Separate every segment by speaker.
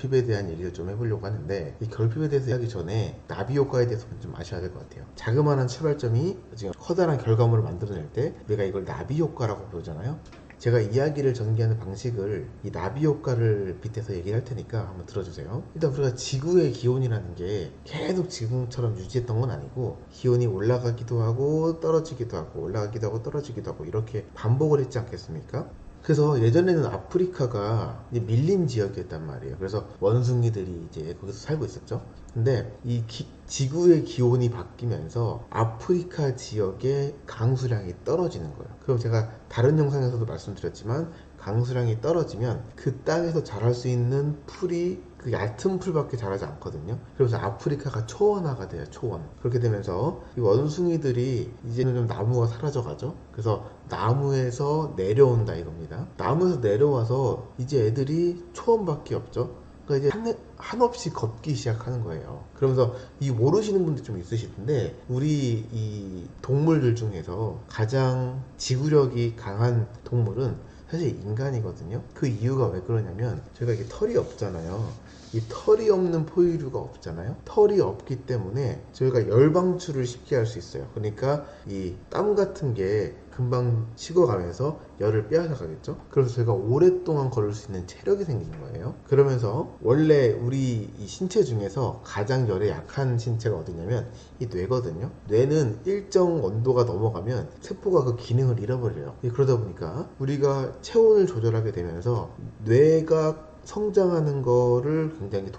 Speaker 1: 결핍에 대한 얘기를 좀 해보려고 하는데, 이 결핍에 대해서 하기 전에 나비 효과에 대해서 좀 아셔야 될 것 같아요. 자그마한 출발점이 지금 커다란 결과물을 만들어낼 때 우리가 이걸 나비 효과라고 부르잖아요. 제가 이야기를 전개하는 방식을 이 나비 효과를 빗대서 얘기를 할 테니까 한번 들어주세요. 일단 우리가 지구의 기온이라는 게 계속 지금처럼 유지했던 건 아니고, 기온이 올라가기도 하고 떨어지기도 하고 올라가기도 하고 떨어지기도 하고 이렇게 반복을 했지 않겠습니까? 그래서 예전에는 아프리카가 이제 밀림 지역이었단 말이에요. 그래서 원숭이들이 이제 거기서 살고 있었죠. 근데 이 지구의 기온이 바뀌면서 아프리카 지역의 강수량이 떨어지는 거예요. 그럼 제가 다른 영상에서도 말씀드렸지만, 강수량이 떨어지면 그 땅에서 자랄 수 있는 풀이 그 얕은 풀밖에 자라지 않거든요. 그래서 아프리카가 초원화가 돼요. 초원. 그렇게 되면서 이 원숭이들이 이제는 좀 나무가 사라져 가죠. 그래서 나무에서 내려온다 이겁니다. 나무에서 내려와서 이제 애들이 초원밖에 없죠. 그러니까 이제 한없이 걷기 시작하는 거예요. 그러면서 이 모르시는 분들 좀 있으실 텐데, 우리 이 동물들 중에서 가장 지구력이 강한 동물은 사실 인간이거든요. 그 이유가 왜 그러냐면, 저희가 이게 털이 없잖아요. 이 털이 없는 포유류가 없잖아요. 털이 없기 때문에 저희가 열방출을 쉽게 할 수 있어요. 그러니까 이 땀 같은 게 금방 식어가면서 열을 빼앗아 가겠죠. 그래서 저희가 오랫동안 걸을 수 있는 체력이 생기는 거예요. 그러면서 원래 우리 이 신체 중에서 가장 열에 약한 신체가 어디냐면 이 뇌거든요. 뇌는 일정 온도가 넘어가면 세포가 그 기능을 잃어버려요. 그러다 보니까 우리가 체온을 조절하게 되면서 뇌가 성장하는 거를 굉장히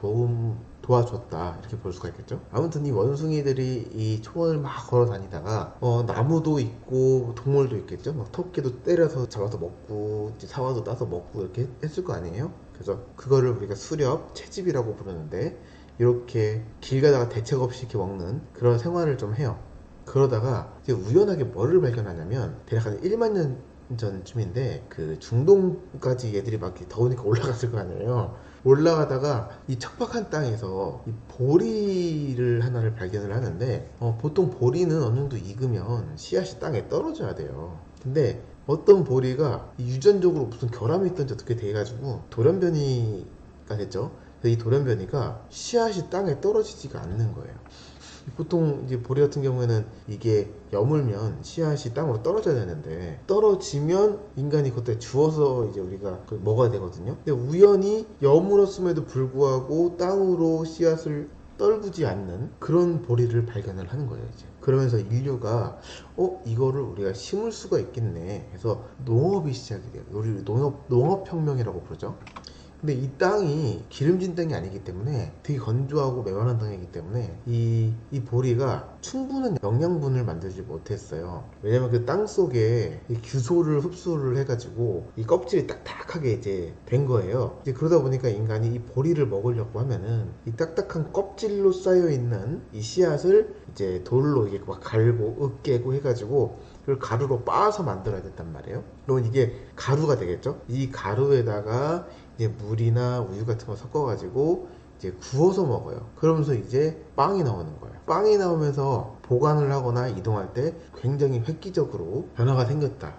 Speaker 1: 도와줬다, 이렇게 볼 수가 있겠죠. 아무튼 이 원숭이들이 이 초원을 막 걸어 다니다가 나무도 있고 동물도 있겠죠. 막 토끼도 때려서 잡아서 먹고 사과도 따서 먹고 이렇게 했을 거 아니에요. 그래서 그거를 우리가 수렵, 채집이라고 부르는데, 이렇게 길 가다가 대책 없이 이렇게 먹는 그런 생활을 좀 해요. 그러다가 이제 우연하게 뭐를 발견하냐면, 대략 한 1만 년 전쯤인데, 그 중동까지 얘들이 막 이렇게 더우니까 올라갔을 거 아니에요. 올라가다가 이 척박한 땅에서 이 보리를 하나를 발견을 하는데, 보통 보리는 어느 정도 익으면 씨앗이 땅에 떨어져야 돼요. 근데 어떤 보리가 유전적으로 무슨 결함이 있던지 어떻게 돼가지고 돌연변이가 됐죠. 그래서 이 돌연변이가 씨앗이 땅에 떨어지지가 않는 거예요. 보통 이제 보리 같은 경우에는 이게 여물면 씨앗이 땅으로 떨어져야 되는데, 떨어지면 인간이 그때 주워서 이제 우리가 먹어야 되거든요. 근데 우연히 여물었음에도 불구하고 땅으로 씨앗을 떨구지 않는 그런 보리를 발견을 하는 거예요. 이제 그러면서 인류가 이거를 우리가 심을 수가 있겠네 해서 농업이 시작이 돼요. 우리 농업혁명이라고 부르죠. 근데 이 땅이 기름진 땅이 아니기 때문에 되게 건조하고 메마른 땅이기 때문에 이 보리가 충분한 영양분을 만들지 못했어요. 왜냐면 그 땅 속에 이 규소를 흡수를 해가지고 이 껍질이 딱딱하게 이제 된 거예요. 이제 그러다 보니까 인간이 이 보리를 먹으려고 하면은 이 딱딱한 껍질로 쌓여 있는 이 씨앗을 이제 돌로 이게 막 갈고 으깨고 해가지고 그걸 가루로 빻아서 만들어야 됐단 말이에요. 그러면 이게 가루가 되겠죠. 이 가루에다가 이제 물이나 우유 같은 거 섞어가지고 이제 구워서 먹어요. 그러면서 이제 빵이 나오는 거예요. 빵이 나오면서 보관을 하거나 이동할 때 굉장히 획기적으로 변화가 생겼다.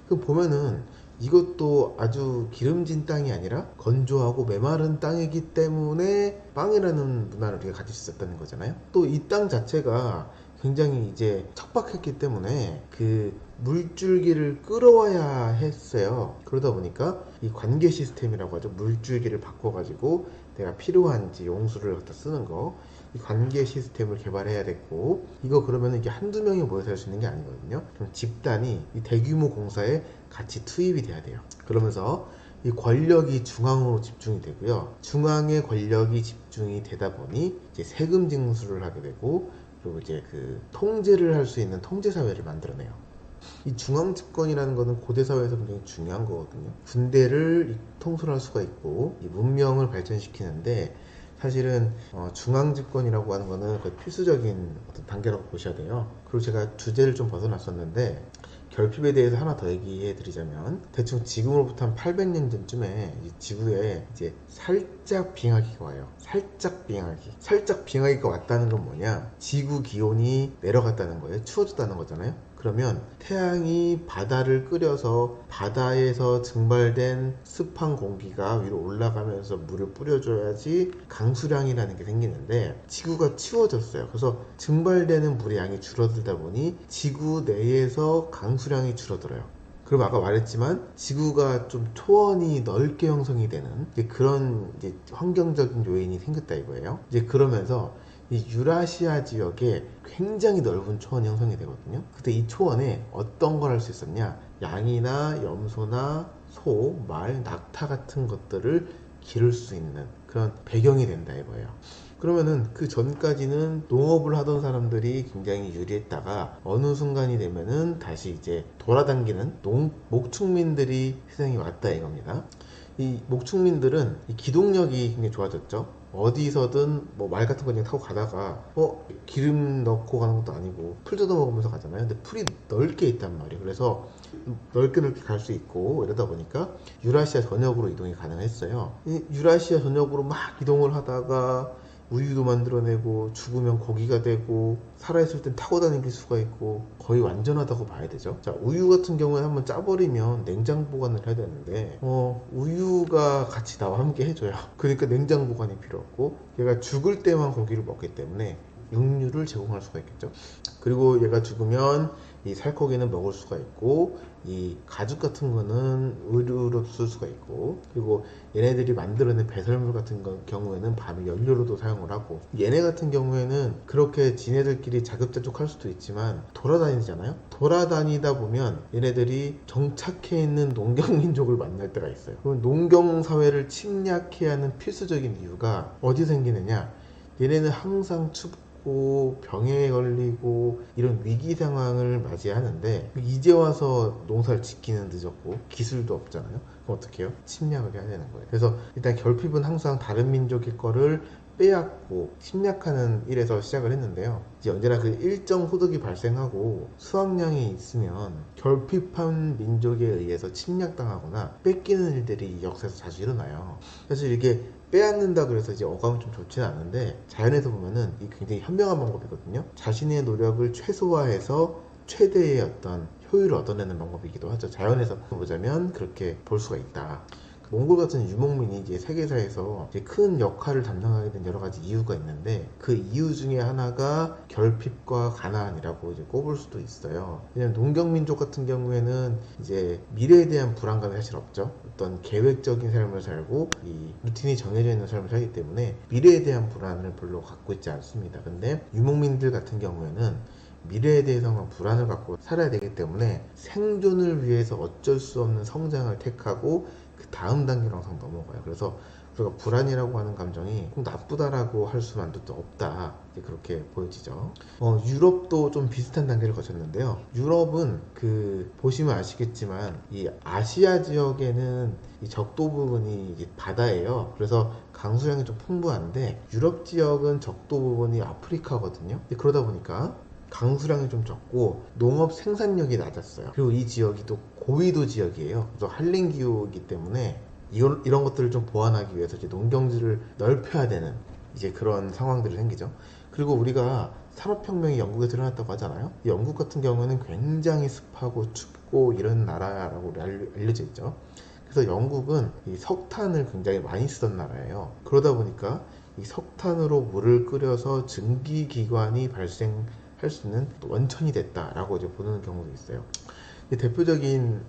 Speaker 1: 그 보면은 이것도 아주 기름진 땅이 아니라 건조하고 메마른 땅이기 때문에 빵이라는 문화를 우리가 가질 수 있었다는 거잖아요. 또 이 땅 자체가 굉장히 이제 척박했기 때문에 그 물줄기를 끌어와야 했어요. 그러다 보니까 이 관계 시스템이라고 하죠. 물줄기를 바꿔가지고 내가 필요한지 용수를 갖다 쓰는 거, 이 관계 시스템을 개발해야 됐고, 이거 그러면 이게 한두 명이 모여서 할 수 있는 게 아니거든요. 좀 집단이 이 대규모 공사에 같이 투입이 돼야 돼요. 그러면서 이 권력이 중앙으로 집중이 되고요. 중앙의 권력이 집중이 되다 보니 이제 세금 징수를 하게 되고, 그리고 이제 그 통제를 할 수 있는 통제사회를 만들어내요. 이 중앙집권이라는 거는 고대사회에서 굉장히 중요한 거거든요. 군대를 통솔할 수가 있고 이 문명을 발전시키는데, 사실은 중앙집권이라고 하는 거는 거의 필수적인 어떤 단계라고 보셔야 돼요. 그리고 제가 주제를 좀 벗어났었는데, 결핍에 대해서 하나 더 얘기해 드리자면, 대충 지금으로부터 한 800년 전쯤에 지구에 이제 살짝 빙하기가 와요. 살짝 빙하기가 왔다는 건 뭐냐? 지구 기온이 내려갔다는 거예요. 추워졌다는 거잖아요. 그러면 태양이 바다를 끓여서 바다에서 증발된 습한 공기가 위로 올라가면서 물을 뿌려줘야지 강수량이라는 게 생기는데 지구가 치워졌어요. 그래서 증발되는 물의 양이 줄어들다 보니 지구 내에서 강수량이 줄어들어요. 그럼 아까 말했지만 지구가 좀 초원이 넓게 형성이 되는 그런 이제 환경적인 요인이 생겼다 이거예요. 이제 그러면서 이 유라시아 지역에 굉장히 넓은 초원이 형성이 되거든요. 그때 이 초원에 어떤 걸 할 수 있었냐? 양이나 염소나 소, 말, 낙타 같은 것들을 기를 수 있는 그런 배경이 된다 이거예요. 그러면은 그 전까지는 농업을 하던 사람들이 굉장히 유리했다가 어느 순간이 되면은 다시 이제 돌아다니는 목축민들이 세상에 왔다 이겁니다. 이 목축민들은 이 기동력이 굉장히 좋아졌죠. 어디서든 뭐 말 같은 거 그냥 타고 가다가 기름 넣고 가는 것도 아니고 풀 뜯어 먹으면서 가잖아요. 근데 풀이 넓게 있단 말이에요. 그래서 넓게 갈 수 있고 이러다 보니까 유라시아 전역으로 이동이 가능했어요. 이 유라시아 전역으로 막 이동을 하다가 우유도 만들어내고 죽으면 고기가 되고 살아있을 땐 타고 다닐 수가 있고 거의 완전하다고 봐야 되죠. 자, 우유 같은 경우에 한번 짜버리면 냉장 보관을 해야 되는데 우유가 같이 나와 함께 해줘요. 그러니까 냉장 보관이 필요 없고 얘가 죽을 때만 고기를 먹기 때문에 육류를 제공할 수가 있겠죠. 그리고 얘가 죽으면 이 살코기는 먹을 수가 있고 이 가죽 같은 거는 의류로 쓸 수가 있고 그리고 얘네들이 만들어낸 배설물 같은 경우에는 밤에 연료로도 사용을 하고 얘네 같은 경우에는 그렇게 지네들끼리 자급자족할 수도 있지만 돌아다니잖아요. 돌아다니다 보면 얘네들이 정착해 있는 농경민족을 만날 때가 있어요. 그럼 농경사회를 침략해야 하는 필수적인 이유가 어디 생기느냐? 얘네는 항상 춥고 병에 걸리고 이런 위기 상황을 맞이하는데 이제 와서 농사를 짓기는 늦었고 기술도 없잖아요. 그럼 어떻게 해요? 침략을 해야 되는 거예요. 그래서 일단 결핍은 항상 다른 민족의 거를 빼앗고 침략하는 일에서 시작을 했는데요. 이제 언제나 그 일정 소득이 발생하고 수확량이 있으면 결핍한 민족에 의해서 침략당하거나 뺏기는 일들이 이 역사에서 자주 일어나요. 사실 이게 빼앗는다 그래서 이제 어감은 좀 좋지는 않은데 자연에서 보면은 이 굉장히 현명한 방법이거든요. 자신의 노력을 최소화해서 최대의 어떤 효율을 얻어내는 방법이기도 하죠. 자연에서 보자면 그렇게 볼 수가 있다. 몽골 같은 유목민이 이제 세계사에서 이제 큰 역할을 담당하게 된 여러 가지 이유가 있는데 그 이유 중에 하나가 결핍과 가난이라고 이제 꼽을 수도 있어요. 왜냐면 농경민족 같은 경우에는 이제 미래에 대한 불안감이 사실 없죠. 어떤 계획적인 삶을 살고 이 루틴이 정해져 있는 삶을 살기 때문에 미래에 대한 불안을 별로 갖고 있지 않습니다. 근데 유목민들 같은 경우에는 미래에 대해서만 불안을 갖고 살아야 되기 때문에 생존을 위해서 어쩔 수 없는 성장을 택하고 그 다음 단계로 항상 넘어가요. 그래서 우리가 불안이라고 하는 감정이 꼭 나쁘다라고 할 수만도 없다. 그렇게 보여지죠. 유럽도 좀 비슷한 단계를 거쳤는데요. 유럽은 보시면 아시겠지만 이 아시아 지역에는 이 적도 부분이 이제 바다예요. 그래서 강수량이 좀 풍부한데 유럽 지역은 적도 부분이 아프리카거든요. 그러다 보니까 강수량이 좀 적고 농업 생산력이 낮았어요. 그리고 이 지역이 또 고위도 지역이에요. 그래서 한림 기후이기 때문에 이런 것들을 좀 보완하기 위해서 이제 농경지를 넓혀야 되는 이제 그런 상황들이 생기죠. 그리고 우리가 산업혁명이 영국에서 일어났다고 하잖아요. 영국 같은 경우는 굉장히 습하고 춥고 이런 나라라고 알려져 있죠. 그래서 영국은 이 석탄을 굉장히 많이 쓰던 나라예요. 그러다 보니까 이 석탄으로 물을 끓여서 증기기관이 발생할 수 있는 원천이 됐다라고 이제 보는 경우도 있어요. 대표적인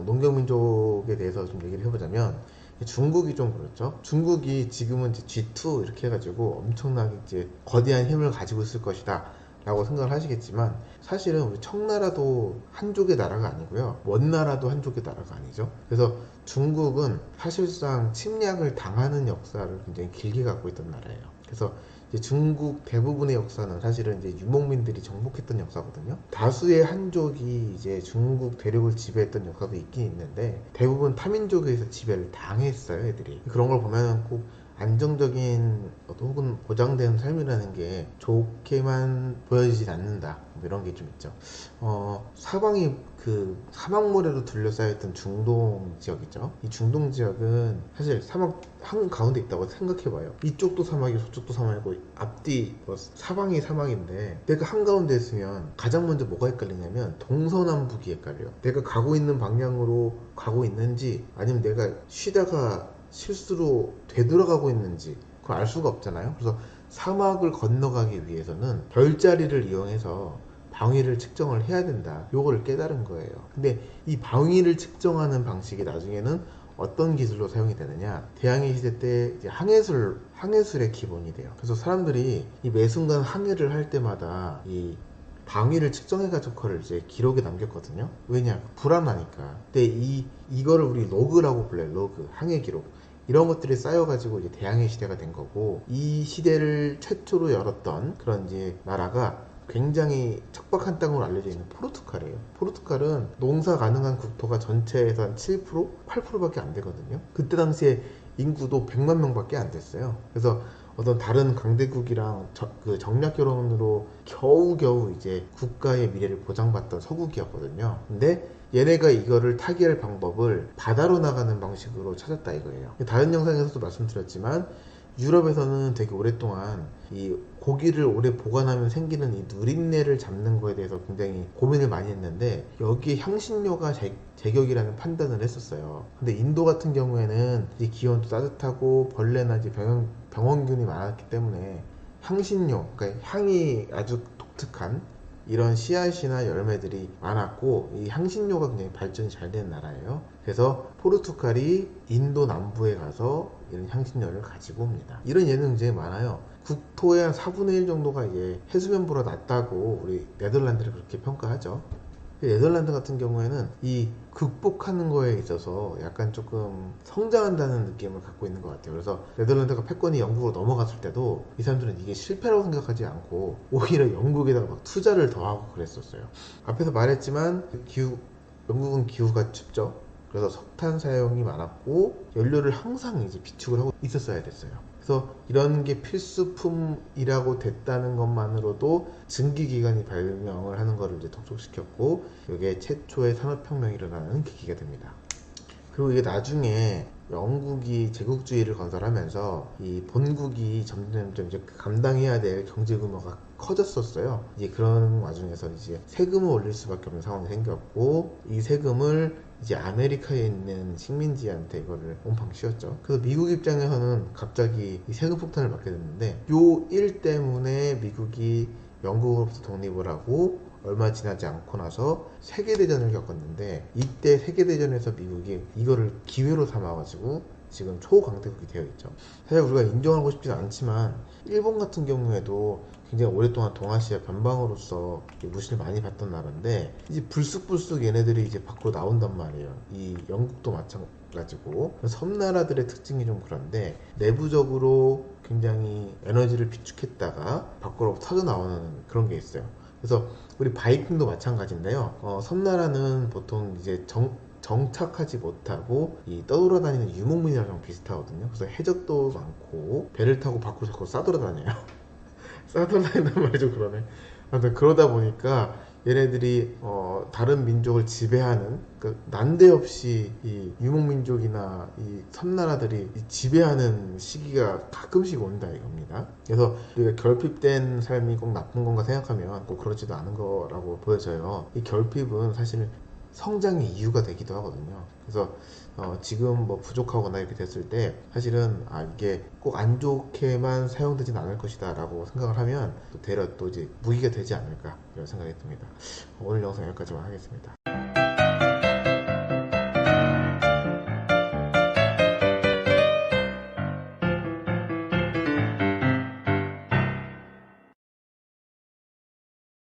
Speaker 1: 농경민족에 대해서 좀 얘기를 해보자면 중국이 좀 그렇죠. 중국이 지금은 이제 G2 이렇게 해가지고 엄청나게 이제 거대한 힘을 가지고 있을 것이다 라고 생각을 하시겠지만 사실은 우리 청나라도 한족의 나라가 아니고요, 원나라도 한족의 나라가 아니죠. 그래서 중국은 사실상 침략을 당하는 역사를 굉장히 길게 갖고 있던 나라예요. 그래서 이제 중국 대부분의 역사는 사실은 이제 유목민들이 정복했던 역사거든요. 다수의 한족이 이제 중국 대륙을 지배했던 역사도 있긴 있는데 대부분 타민족에 의해서 지배를 당했어요, 애들이. 그런 걸 보면 꼭 안정적인 혹은 보장된 삶이라는 게 좋게만 보여지진 않는다, 뭐 이런 게 좀 있죠. 사방이 그 사막모래로 둘러싸였던 중동 지역이죠. 이 중동 지역은 사실 사막 한 가운데 있다고 생각해봐요. 이쪽도 사막이고 저쪽도 사막이고 앞뒤 뭐 사방이 사막인데, 내가 한가운데 있으면 가장 먼저 뭐가 헷갈리냐면 동서남북이 헷갈려요. 내가 가고 있는 방향으로 가고 있는지, 아니면 내가 쉬다가 실수로 되돌아가고 있는지 그걸 알 수가 없잖아요. 그래서 사막을 건너가기 위해서는 별자리를 이용해서 방위를 측정을 해야 된다, 요거를 깨달은 거예요. 근데 이 방위를 측정하는 방식이 나중에는 어떤 기술로 사용이 되느냐, 대항해 시대 때 이제 항해술의 기본이 돼요. 그래서 사람들이 이 매 순간 항해를 할 때마다 이 방위를 측정해가지고 그걸 이제 기록에 남겼거든요. 왜냐, 불안하니까. 근데 이거를 우리 로그라고 불러요. 로그, 항해 기록. 이런 것들이 쌓여가지고 이제 대항해 시대가 된 거고, 이 시대를 최초로 열었던 그런 이제 나라가 굉장히 척박한 땅으로 알려져 있는 포르투갈이에요. 포르투갈은 농사 가능한 국토가 전체에서 한 7%? 8%밖에 안 되거든요. 그때 당시에 인구도 100만 명밖에 안 됐어요. 그래서 어떤 다른 강대국이랑 그 정략 결혼으로 겨우겨우 이제 국가의 미래를 보장받던 서국이었거든요. 근데 얘네가 이거를 타개할 방법을 바다로 나가는 방식으로 찾았다 이거예요. 다른 영상에서도 말씀드렸지만 유럽에서는 되게 오랫동안 이 고기를 오래 보관하면 생기는 이 누린내를 잡는 거에 대해서 굉장히 고민을 많이 했는데, 여기에 향신료가 제격이라는 판단을 했었어요. 근데 인도 같은 경우에는 이 기온도 따뜻하고 벌레나 이제 병원균이 많았기 때문에 향신료, 그러니까 향이 아주 독특한 이런 씨앗이나 열매들이 많았고, 이 향신료가 굉장히 발전이 잘 된 나라예요. 그래서 포르투갈이 인도 남부에 가서 이런 향신료를 가지고 옵니다. 이런 예는 굉장히 많아요. 국토의 한 4분의 1 정도가 이제 해수면보다 낮다고 우리 네덜란드를 그렇게 평가하죠. 네덜란드 같은 경우에는 이 극복하는 거에 있어서 약간 조금 성장한다는 느낌을 갖고 있는 것 같아요. 그래서 네덜란드가 패권이 영국으로 넘어갔을 때도 이 사람들은 이게 실패라고 생각하지 않고 오히려 영국에다가 막 투자를 더 하고 그랬었어요. 앞에서 말했지만 영국은 기후가 춥죠. 그래서 석탄 사용이 많았고 연료를 항상 이제 비축을 하고 있었어야 됐어요. 그래서 이런 게 필수품이라고 됐다는 것만으로도 증기기관이 발명을 하는 것을 이제 촉촉시켰고, 이게 최초의 산업혁명이 일어나는 계기가 됩니다. 그리고 이게 나중에 영국이 제국주의를 건설하면서 이 본국이 점점 이제 감당해야 될 경제 규모가 커졌었어요. 이제 그런 와중에서 이제 세금을 올릴 수밖에 없는 상황이 생겼고, 이 세금을 이제 아메리카에 있는 식민지한테 이거를 온팡 씌웠죠. 그래서 미국 입장에서는 갑자기 이 세금 폭탄을 맞게 됐는데, 요 일 때문에 미국이 영국으로부터 독립을 하고 얼마 지나지 않고 나서 세계대전을 겪었는데, 이때 세계대전에서 미국이 이거를 기회로 삼아가지고 지금 초강대국이 되어 있죠. 사실 우리가 인정하고 싶진 않지만 일본 같은 경우에도 굉장히 오랫동안 동아시아 변방으로서 무시를 많이 받던 나라인데, 이제 불쑥불쑥 얘네들이 이제 밖으로 나온단 말이에요. 이 영국도 마찬가지고. 섬나라들의 특징이 좀 그런데, 내부적으로 굉장히 에너지를 비축했다가 밖으로 터져 나오는 그런 게 있어요. 그래서 우리 바이킹도 마찬가지인데요. 섬나라는 보통 이제 정착하지 못하고 이 떠돌아다니는 유목민이랑 좀 비슷하거든요. 그래서 해적도 많고 배를 타고 밖으로 자꾸 싸돌아다녀요. 싸돌아다닌단 말이 좀 그러네. 아무튼 그러다 보니까 얘네들이 다른 민족을 지배하는, 그러니까 난데없이 이 유목민족이나 이 섬나라들이 지배하는 시기가 가끔씩 온다 이겁니다. 그래서 우리가 결핍된 삶이 꼭 나쁜 건가 생각하면 꼭 그렇지도 않은 거라고 보여져요. 이 결핍은 사실 성장의 이유가 되기도 하거든요. 그래서 지금 뭐 부족하거나 이렇게 됐을 때 사실은 이게 꼭 안 좋게만 사용되진 않을 것이다 라고 생각을 하면 또 되려 또 이제 무기가 되지 않을까 이런 생각이 듭니다. 오늘 영상 여기까지만 하겠습니다.